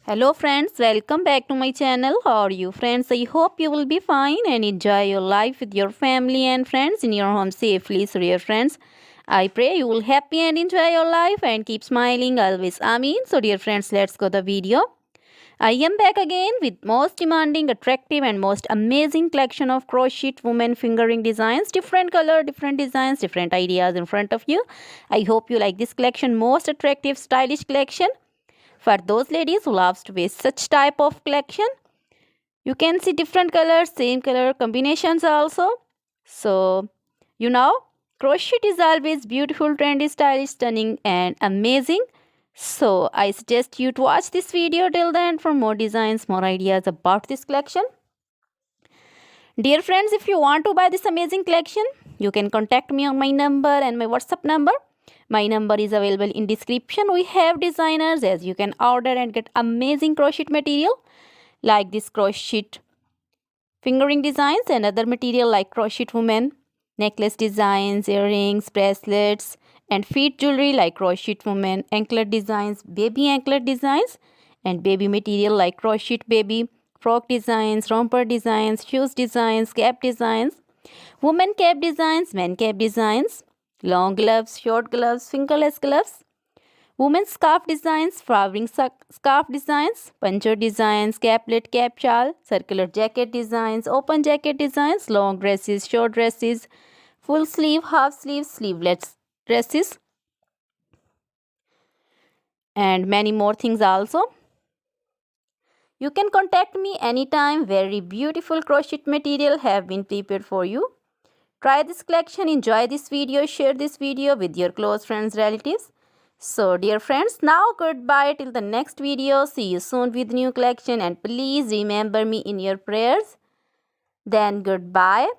Hello friends, welcome back to my channel. How are you friends? I hope you will be fine and enjoy your life with your family and friends in your home safely. So dear friends, I pray you will happy and enjoy your life and keep smiling always. Amin. So dear friends, let's go the video. I am back again with most demanding, attractive and most amazing collection of crochet women fingering designs. Different color, different designs, different ideas in front of you. I hope you like this collection, most attractive, stylish collection. For those ladies who loves to wear such type of collection, you can see different colors, same color combinations also. So, crochet is always beautiful, trendy, stylish, stunning and amazing. So, I suggest you to watch this video till the end for more designs, more ideas about this collection. Dear friends, if you want to buy this amazing collection, you can contact me on my number and my WhatsApp number. My number is available in description. We have designers as you can order and get amazing crochet material like this crochet fingering designs and other material like crochet women, necklace designs, earrings, bracelets and feet jewelry like crochet women, anklet designs, baby anklet designs and baby material like crochet baby, frock designs, romper designs, shoes designs, cap designs, women cap designs, men cap designs, long gloves, short gloves, fingerless gloves, women's scarf designs, flowering scarf designs, puncher designs, caplet, cap shawl, circular jacket designs, open jacket designs, long dresses, short dresses, full sleeve, half sleeve, sleeveless dresses, and many more things also. You can contact me anytime. Very beautiful crochet material have been prepared for you. Try this collection, enjoy this video, share this video with your close friends, relatives. So dear friends, now goodbye till the next video. See you soon with new collection and please remember me in your prayers. Then goodbye.